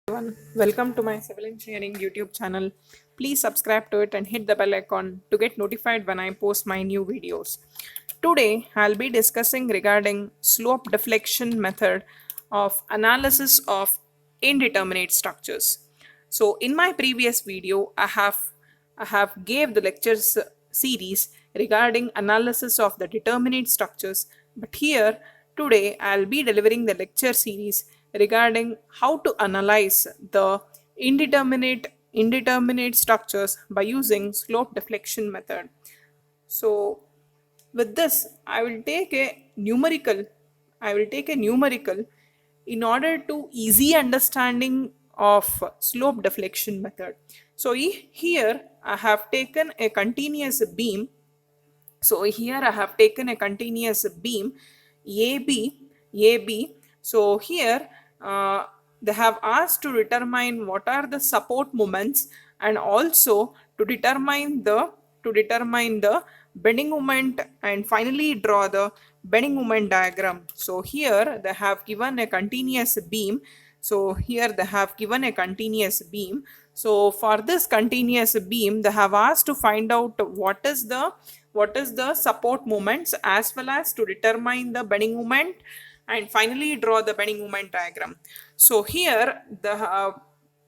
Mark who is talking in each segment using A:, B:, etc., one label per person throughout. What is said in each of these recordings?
A: Everyone, welcome to my civil engineering YouTube channel. Please subscribe to it and hit the bell icon to get notified when I post my new videos. Today, I'll be discussing regarding slope deflection method of analysis of indeterminate structures. So, in my previous video, I have gave the lectures series regarding analysis of the determinate structures, but here today I'll be delivering the lecture series regarding how to analyze the indeterminate structures by using slope deflection method. So with this, I will take a numerical in order to easy understanding of slope deflection method. So here I have taken a continuous beam. So here I have taken a continuous beam AB. So here they have asked to determine what are the support moments and also to determine the bending moment and finally draw the bending moment diagram. So here they have given a continuous beam. So for this continuous beam, they have asked to find out what is the support moments as well as to determine the bending moment and finally draw the bending moment diagram. So here the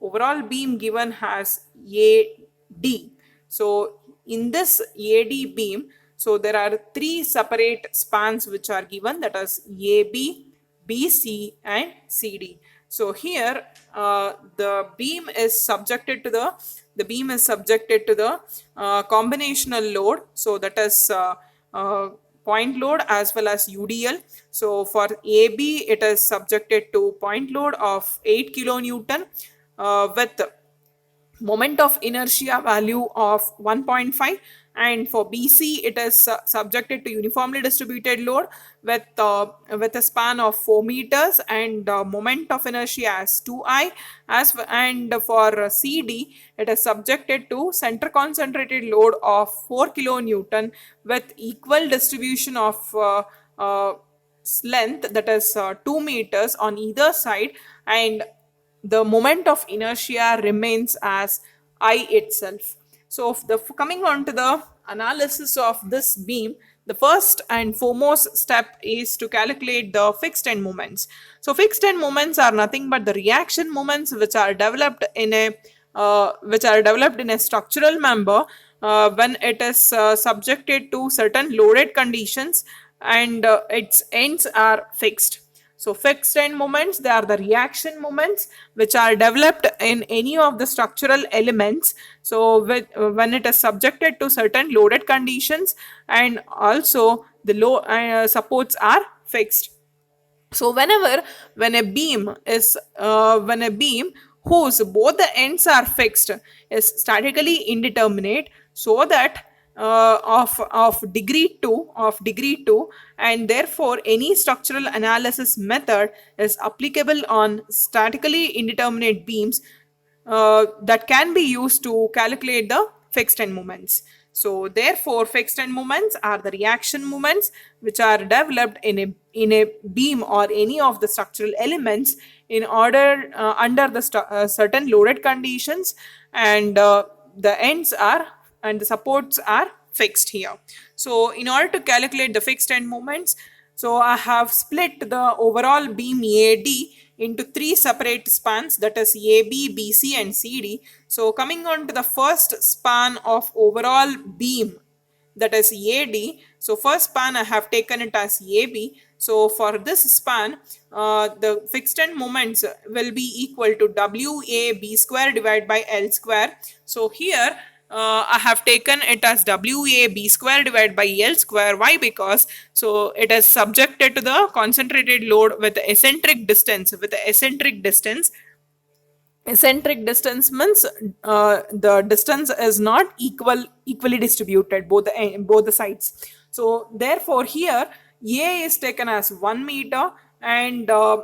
A: overall beam given has AD. So in this AD beam, so there are three separate spans which are given, that is AB, BC and CD. So here the beam is subjected to the combinational load. So that is point load as well as UDL. So for AB, it is subjected to point load of 8 kilonewton with moment of inertia value of 1.5, and for BC it is subjected to uniformly distributed load with a span of 4 meters and moment of inertia as 2I, and for CD it is subjected to center concentrated load of 4 kilonewton with equal distribution of length, that is 2 meters on either side, and the moment of inertia remains as I itself. So coming on to the analysis of this beam, the first and foremost step is to calculate the fixed end moments. So fixed end moments are nothing but the reaction moments which are developed in a structural member when it is subjected to certain loaded conditions and its ends are fixed. So fixed end moments, they are the reaction moments which are developed in any of the structural elements. So when it is subjected to certain loaded conditions and also the supports are fixed. So when a beam whose both the ends are fixed is statically indeterminate, so that of degree 2, and therefore any structural analysis method is applicable on statically indeterminate beams that can be used to calculate the fixed end moments. So therefore fixed end moments are the reaction moments which are developed in a beam or any of the structural elements in order under the certain loaded conditions, and the ends are and the supports are fixed here. So in order to calculate the fixed end moments, so I have split the overall beam AD into three separate spans, that is AB, BC and CD. So coming on to the first span of overall beam, that is AD. So first span I have taken it as AB. So for this span, the fixed end moments will be equal to WAB square divided by L square. So here I have taken it as WAB square divided by L square. Why? Because so it is subjected to the concentrated load with eccentric distance. Eccentric distance means the distance is not equally distributed both the sides. So therefore here A is taken as 1 meter and A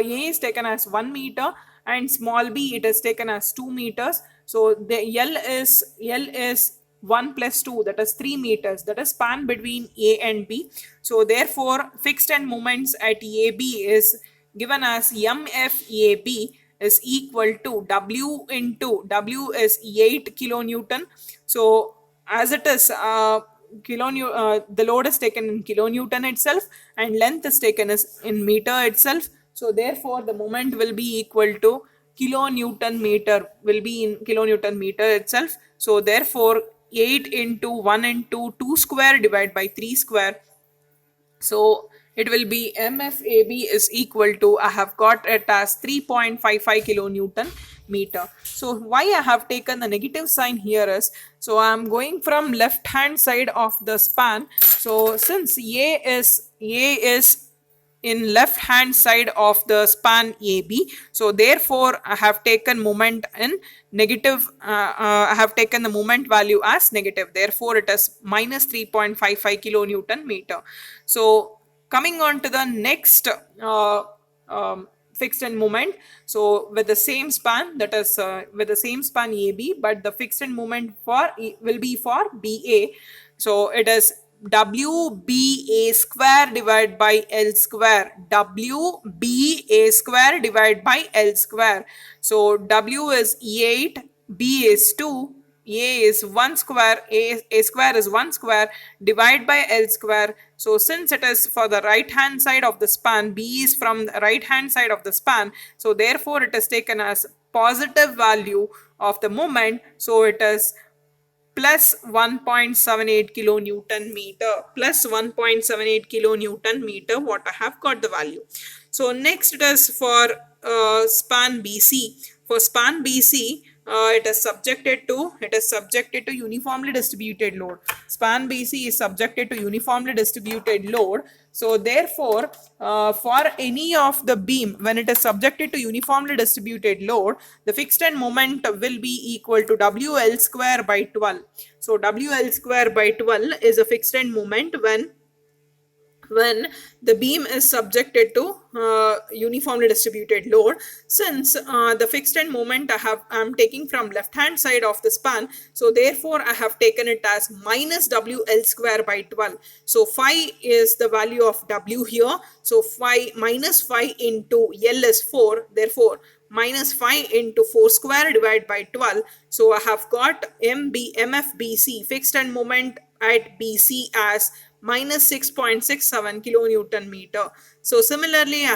A: is taken as 1 meter and small b it is taken as 2 meters. So the L is 1 plus 2, that is 3 meters, that is span between A and B. So therefore fixed end moments at AB is given as MFAB, is equal to W into W is 8 kilonewton. So as it is the load is taken in kilonewton itself and length is taken as in meter itself. So therefore the moment will be equal to kilonewton meter, will be in kilonewton meter itself. So therefore 8 into 1 into 2 square divided by 3 square. So it will be MFAB is equal to, I have got it as 3.55 kilonewton meter. So why I have taken the negative sign here is, so I am going from left hand side of the span. So since A is in left hand side of the span AB, so therefore I have taken moment in negative, I have taken the moment value as negative, therefore it is minus 3.55 kilonewton meter. So coming on to the next fixed end moment, so with the same span, that is with the same span AB, but the fixed end moment for will be for BA. So it is WBA square divided by L square. WBA square divided by L square. So W is 8, B is 2, A is 1 square, A square is 1 square, divide by L square. So since it is for the right hand side of the span, B is from the right hand side of the span, so therefore it is taken as positive value of the moment. So it is plus 1.78 kilonewton meter, plus 1.78 kilonewton meter, what I have got the value. So next it is for span BC. For span BC, it is subjected to uniformly distributed load. Span BC is subjected to uniformly distributed load. So therefore for any of the beam, when it is subjected to uniformly distributed load, the fixed end moment will be equal to WL square by 12. So WL square by 12 is a fixed end moment when the beam is subjected to uniformly distributed load. Since the fixed end moment I am taking from left hand side of the span, so therefore I have taken it as minus WL square by 12. So phi is the value of W here. So phi minus phi into L is 4, therefore minus 5 into 4 square divided by 12. So I have got MFBC, fixed end moment at BC, as minus 6.67 kilonewton meter. So similarly I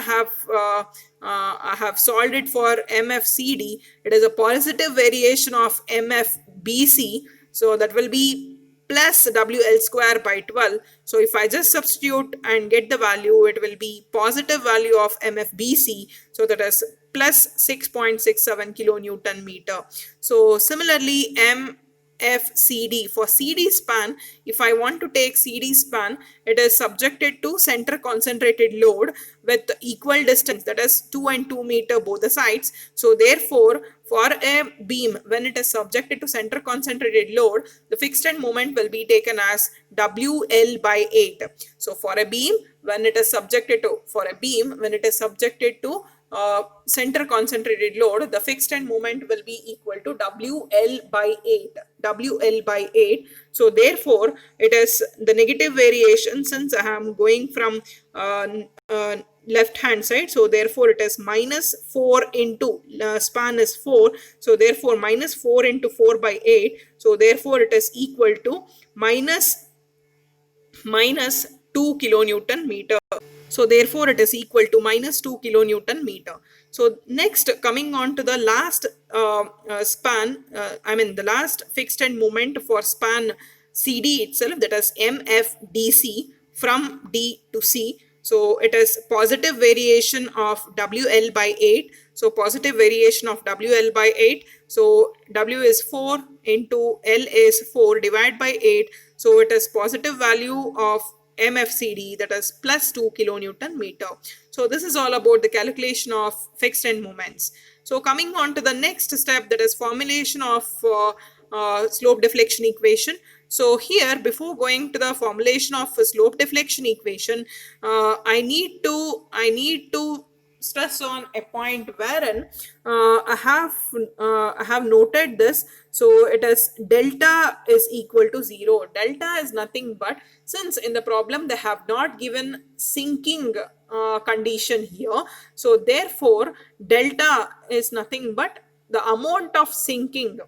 A: have solved it for MFCD. It is a positive variation of MFBC, so that will be plus WL square by 12. So if I just substitute and get the value, it will be positive value of MFBC, so that is plus 6.67 kilonewton meter. So similarly MFCD, for CD span, if I want to take CD span, it is subjected to center concentrated load with equal distance, that is 2 and 2 meter both the sides. So therefore for a beam, when it is subjected to center concentrated load, the fixed end moment will be taken as WL by 8. So for a beam, when it is subjected to center concentrated load, the fixed end moment will be equal to WL by 8. WL by 8. So therefore it is the negative variation, since I am going from left hand side, so therefore it is minus 4 into span is 4, so therefore minus 4 into 4 by 8, so therefore it is equal to minus 2 kilonewton meter. So therefore it is equal to minus 2 kilonewton meter. So next, coming on to the last the last fixed end moment for span CD itself, that is MFDC, from D to C. So it is positive variation of WL by 8. So positive variation of WL by 8. So W is 4 into L is 4 divided by 8. So it is positive value of MFCD, that is plus 2 kilonewton meter. So this is all about the calculation of fixed end moments. So coming on to the next step, that is formulation of slope deflection equation. So here, before going to the formulation of slope deflection equation, I need to stress on a point wherein I have noted this. So it is delta is equal to 0. Delta is nothing but, since in the problem they have not given sinking condition here, so therefore delta is nothing but the amount of sinking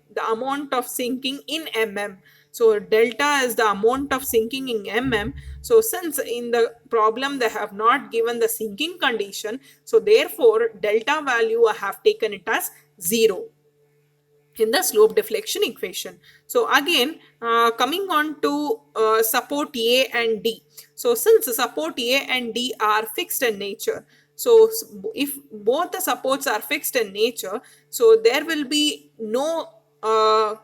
A: in mm. So delta is the amount of sinking in mm. So since in the problem they have not given the sinking condition, so therefore delta value I have taken it as 0 in the slope deflection equation. So again, coming on to support A and D. So since support A and D are fixed in nature, so if both the supports are fixed in nature, so there will be no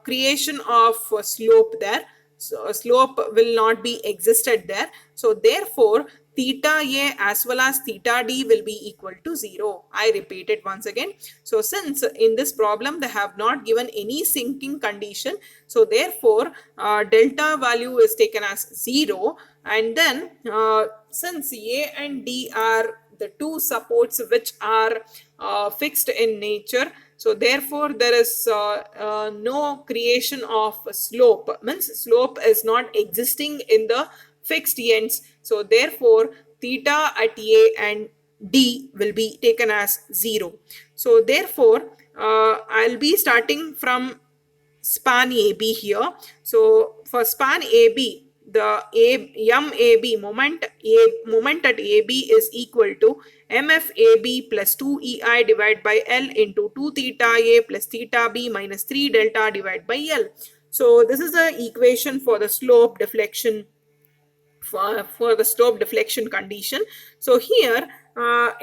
A: creation of slope there. So a slope will not be existed there. So therefore theta A as well as theta D will be equal to 0. I repeat it once again. So since in this problem they have not given any sinking condition, so therefore delta value is taken as 0. And then since A and D are the two supports which are fixed in nature, so therefore there is no creation of slope, means slope is not existing in the fixed ends. So therefore theta at A and D will be taken as 0. So therefore I'll be starting from span AB here. So for span AB, the MAB moment at AB is equal to MFAB plus 2EI divided by L into 2 theta A plus theta B minus 3 delta divided by L. So this is the equation for the slope deflection for the slope deflection condition. So here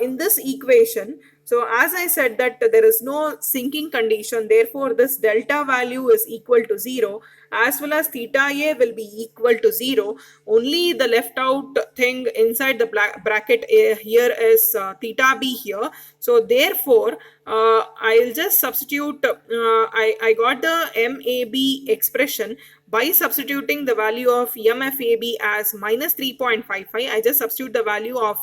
A: in this equation, so as I said that there is no sinking condition, therefore this delta value is equal to 0 as well as theta A will be equal to 0. Only the left out thing inside the bracket here is theta B here. So therefore I'll just substitute, I got the MAB expression by substituting the value of MFAB as minus 3.55. I just substitute the value of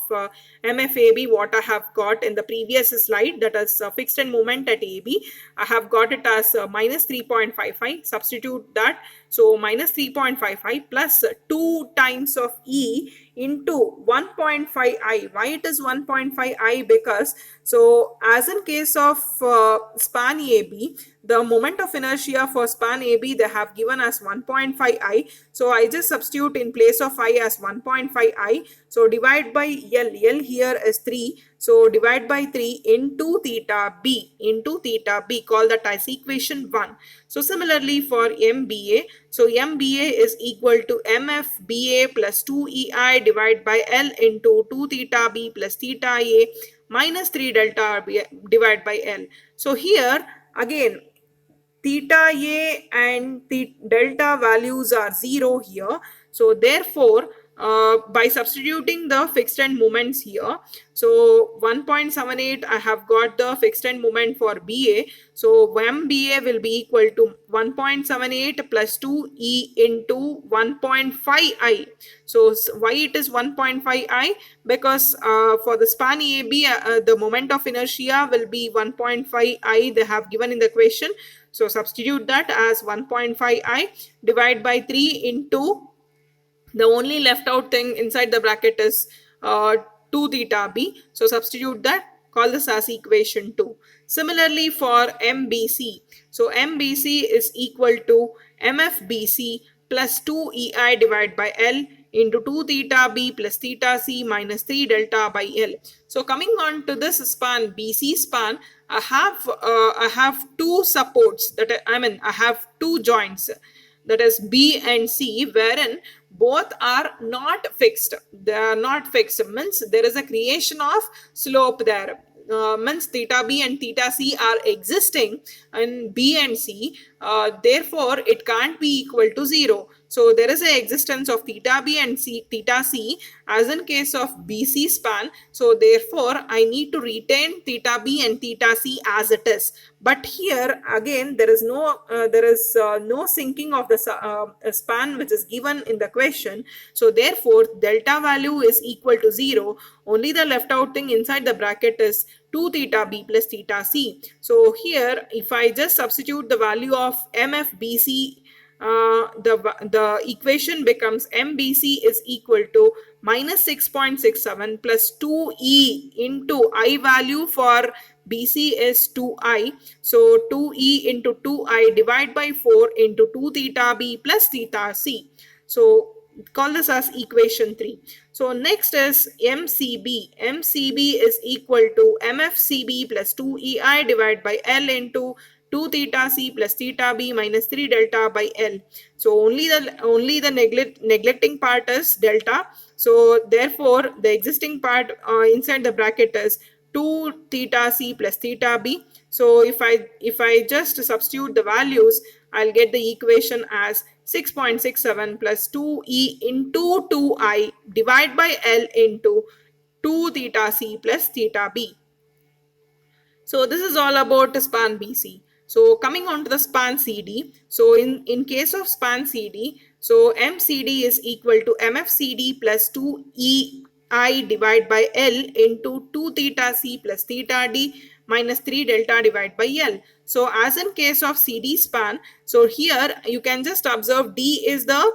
A: MFAB what I have got in the previous slide, that is fixed end moment at AB. I have got it as minus 3.55. Substitute that. So minus 3.55 plus 2 times of E into 1.5I. Why it is 1.5I? Because so as in case of span AB, the moment of inertia for span AB they have given as 1.5I. So I just substitute in place of I as 1.5I. So divide by L. L here is 3. So divide by 3 into theta B. Call that as equation 1. So similarly for MBA, so MBA is equal to MFBA plus 2EI divided by L into 2 theta B plus theta A minus 3 delta B divided by L. So here again theta A and the delta values are 0 here. So therefore by substituting the fixed end moments here, so 1.78 I have got the fixed end moment for BA. So MBA will be equal to 1.78 plus 2E into 1.5I. So why it is 1.5I? Because for the span AB the moment of inertia will be 1.5I they have given in the equation. So substitute that as 1.5I divide by 3 into the only left out thing inside the bracket is 2 theta B. So substitute that, call this as equation 2. Similarly for MBC, so MBC is equal to MFBC plus 2EI divided by L into 2 theta B plus theta C minus 3 delta by L. So coming on to this span, BC span, I have two supports, I have two joints, that is B and C, wherein both are not fixed. They are not fixed means there is a creation of slope there. Means theta B and theta C are existing in B and C, therefore it can't be equal to 0. So there is a existence of theta B and theta C as in case of BC span. So therefore I need to retain theta B and theta C as it is. But here again there is no sinking of the span which is given in the question. So therefore delta value is equal to 0. Only the left out thing inside the bracket is 2 theta B plus theta C. So here if I just substitute the value of MFBC, the equation becomes MBC is equal to minus 6.67 plus 2E into I value for BC is 2I. So 2E into 2I divide by 4 into 2 theta B plus theta C. So call this as equation 3. So next is MCB. MCB is equal to MFCB plus 2EI divided by L into 2 theta C plus theta B minus 3 delta by L. So only the neglecting part is delta. So therefore the existing part inside the bracket is 2 theta C plus theta B. So if I just substitute the values, I'll get the equation as 6.67 plus 2E into 2I divided by L into 2 theta C plus theta B. So this is all about the span BC. So coming on to the span CD. So in case of span CD, so MCD is equal to MFCD plus 2EI divided by L into 2 theta C plus theta D minus 3 delta divided by L. So as in case of CD span, so here you can just observe D is the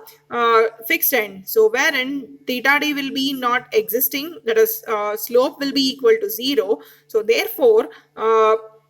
A: fixed end. So wherein theta D will be not existing, that is slope will be equal to 0. So therefore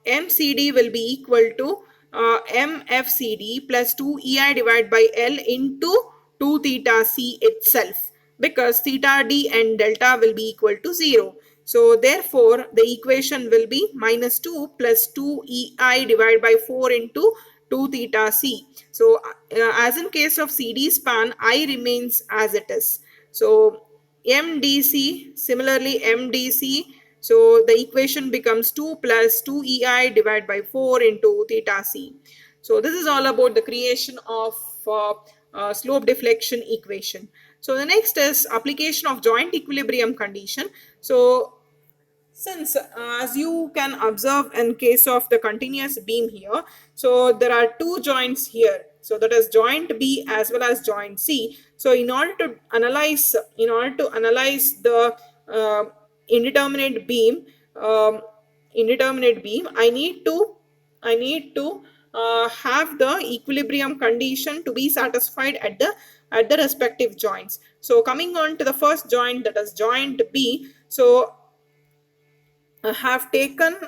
A: MCD will be equal to MFCD plus 2EI divided by L into 2 theta C itself, because theta D and delta will be equal to 0. So therefore the equation will be minus 2 plus 2EI divided by 4 into 2 theta C. So as in case of CD span, I remains as it is. So MDC, similarly MDC, so the equation becomes 2 plus 2EI divided by 4 into theta C. So this is all about the creation of slope deflection equation. So the next is application of joint equilibrium condition. So since as you can observe in case of the continuous beam here, so there are two joints here. So that is joint B as well as joint C. So in order to analyze the indeterminate beam, I need to have the equilibrium condition to be satisfied at the respective joints. So coming on to the first joint, that is joint B. So I have taken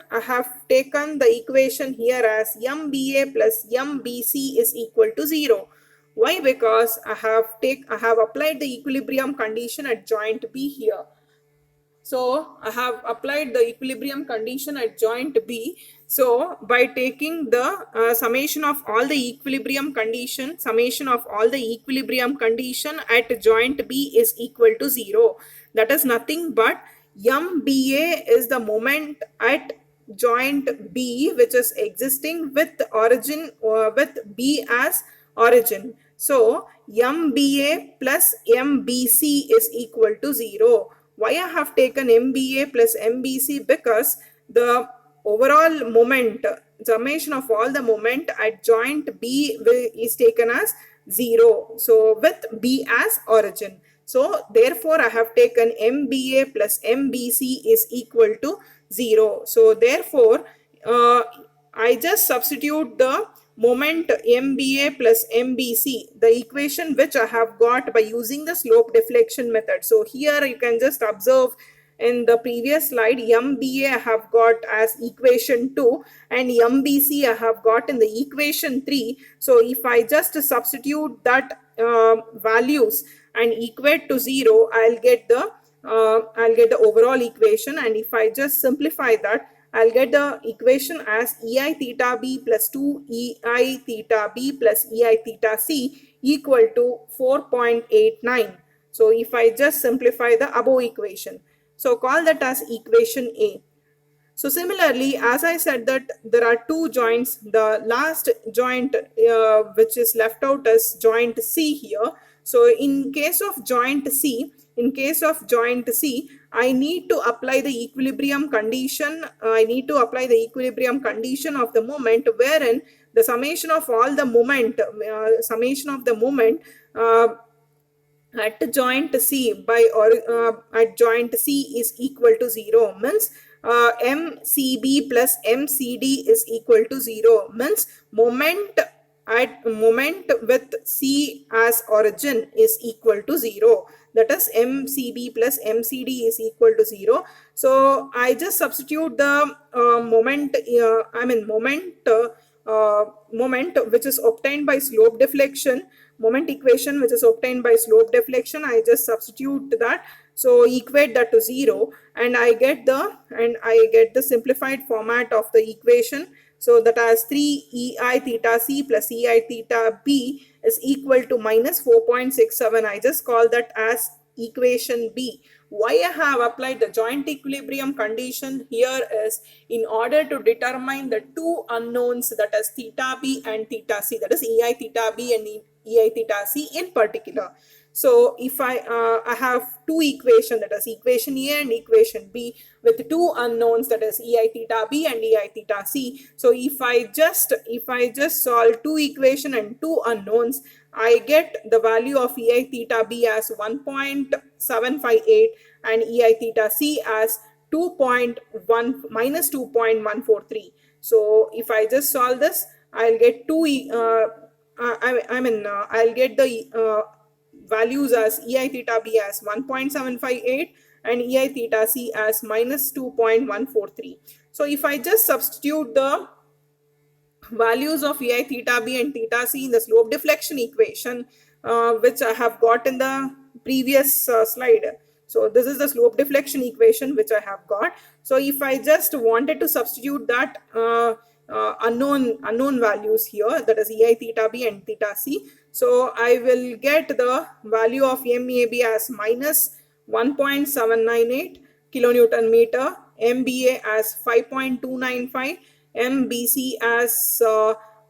A: the equation here as MBA plus MBC is equal to 0. Why? Because I have applied the equilibrium condition at joint B here. So I have applied the equilibrium condition at joint B. So by taking the summation of all the equilibrium condition at joint B is equal to 0. That is nothing but MBA is the moment at joint B which is existing with origin with B as origin. So MBA plus MBC is equal to 0. Why I have taken MBA plus MBC? Because the overall moment, summation of all the moment at joint B is taken as 0. So with B as origin. So therefore I have taken MBA plus MBC is equal to 0. So therefore I just substitute the moment MBA plus MBC, the equation which I have got by using the slope deflection method. So here you can just observe in the previous slide, MBA I have got as equation 2 and MBC I have got in the equation 3. So if I just substitute that values and equate to 0, I'll get the overall equation. And if I just simplify that, I'll get the equation as EI theta B plus 2 EI theta B plus EI theta C equal to 4.89. So if I just simplify the above equation, so call that as equation A. So similarly, as I said that there are two joints, the last joint which is left out is joint C here. So in case of joint C, I need to apply the equilibrium condition. I need to apply the equilibrium condition of the moment, wherein the summation of all the moment, uh, at joint C at joint C is equal to 0, means MCB plus MCD is equal to 0, means moment with C as origin is equal to 0, that is MCB plus MCD is equal to 0. So I just substitute the moment which is obtained by slope deflection, moment equation which is obtained by slope deflection. I just substitute that, so equate that to 0, and I get the simplified format of the equation. So that as 3 ei theta c plus ei theta b is equal to minus 4.67. I just call that as equation B. Why I have applied the joint equilibrium condition here is in order to determine the two unknowns, that is theta B and theta C, that is ei theta B and ei theta C in particular. So if I have two equations, that is equation A and equation B, with two unknowns, that is ei theta B and ei theta C. So if I just solve two equation and two unknowns, I get the value of ei theta B as 1.758 and ei theta C as 2.143. So if I just solve this, I'll get I'll get the values as ei theta B as 1.758 and ei theta C as minus 2.143. So if I just substitute the values of ei theta B and theta C in the slope deflection equation, which I have got in the previous slide. So this is the slope deflection equation which I have got. So if I just wanted to substitute that unknown values here, that is ei theta B and theta C, so I will get the value of MAB as minus 1.798 kilonewton meter, MBA as 5.295, MBC as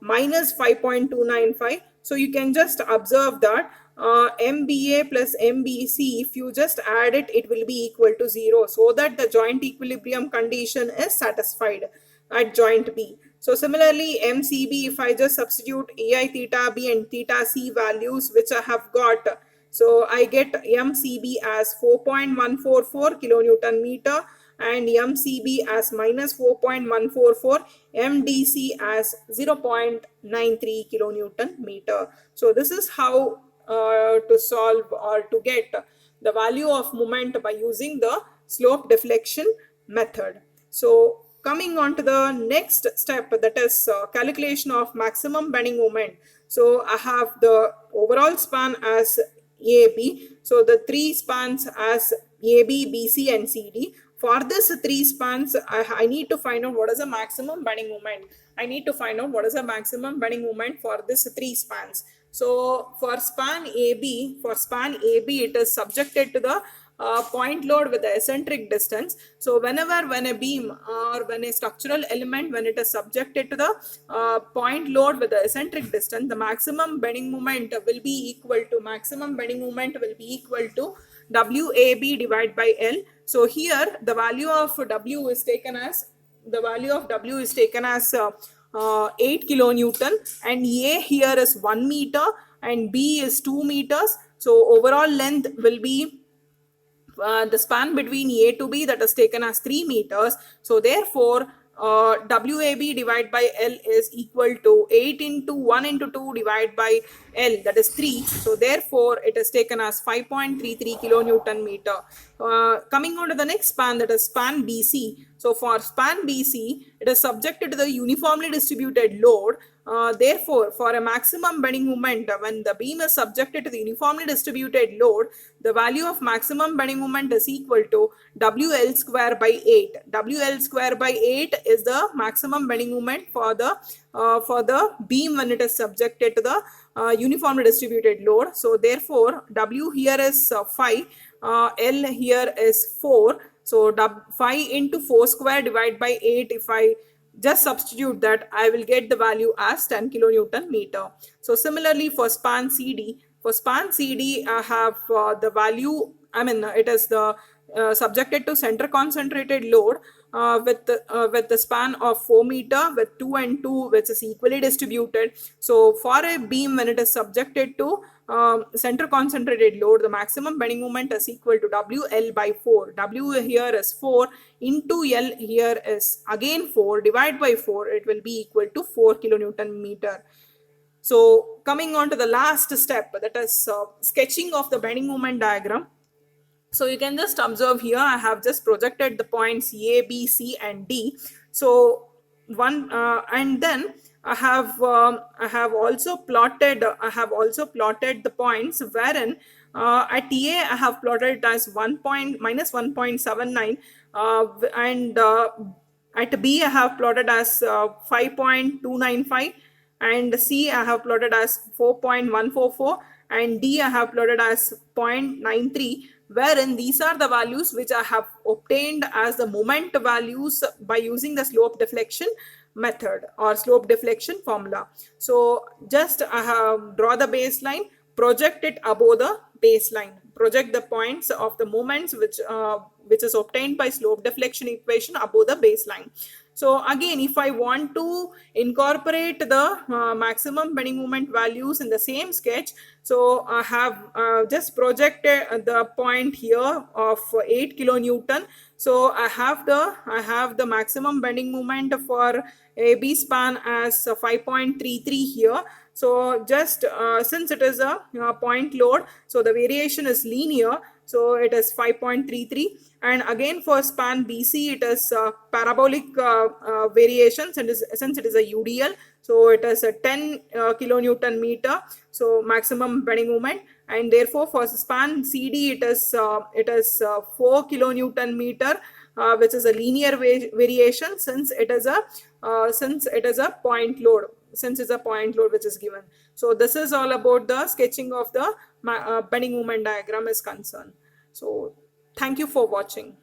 A: minus 5.295. So you can just observe that MBA plus MBC, if you just add it, it will be equal to 0, so that the joint equilibrium condition is satisfied at joint B. So similarly, MCB, if I just substitute ei theta B and theta C values which I have got, so I get MCB as 4.144 kilonewton meter and MCB as minus 4.144, MDC as 0.93 kilonewton meter. So this is how to solve or to get the value of moment by using the slope deflection method. So coming on to the next step, that is calculation of maximum bending moment. So I have the overall span as AB. So the three spans as AB, BC and CD. For this three spans, I need to find out what is the maximum bending moment. I need to find out what is the maximum bending moment for this three spans. So for span AB, it is subjected to the point load with the eccentric distance. So when a beam or when a structural element, when it is subjected to the point load with the eccentric distance, the maximum bending moment will be equal to WAB divided by L. So here the value of W is taken as 8 kilonewton, and A here is 1 meter and B is 2 meters. So overall length will be the span between A to B, that is taken as 3 meters. So therefore WAB divided by L is equal to 8 into 1 into 2 divided by L, that is 3. So therefore it is taken as 5.33 kilonewton meter. Coming on to the next span, that is span BC. So for span BC, it is subjected to the uniformly distributed load. Therefore, for a maximum bending moment, when the beam is subjected to the uniformly distributed load, the value of maximum bending moment is equal to WL square by 8. WL square by 8 is the maximum bending moment for the beam when it is subjected to the uniformly distributed load. So therefore, W here is 5, L here is 4. So 5 into 4 square divided by 8, if I just substitute that, I will get the value as 10 kilonewton meter. So similarly for span CD, I have the value, I mean, it is the subjected to center concentrated load with the span of 4 meter with 2 and 2, which is equally distributed. So for a beam, when it is subjected to center concentrated load, the maximum bending moment is equal to WL by 4. W here is 4 into L here is again 4, divide by 4, it will be equal to 4 kilonewton meter. So coming on to the last step, that is sketching of the bending moment diagram. So you can just observe here, I have just projected the points A, B, C, and D. So one and then I have also plotted the points wherein at A I have plotted it as 1 point minus 1.79, and at B I have plotted as 5.295, and C I have plotted as 4.144, and D I have plotted as 0.93, wherein these are the values which I have obtained as the moment values by using the slope deflection method or slope deflection formula. So just I have draw the baseline, project it above the baseline, project the points of the moments which is obtained by slope deflection equation above the baseline. So again, if I want to incorporate the maximum bending moment values in the same sketch, so I have just projected the point here of 8 kilonewton. So I have the maximum bending moment for AB span as 5.33 here. So just since it is a point load, so the variation is linear. So it is 5.33, and again for span BC it is parabolic variation since it is a UDL. So it is a 10 kilonewton meter, so maximum bending moment, and therefore for span CD it is 4 kilonewton meter, which is a linear variation since it is a point load, which is given. So this is all about the sketching of the bending moment diagram is concerned. So thank you for watching.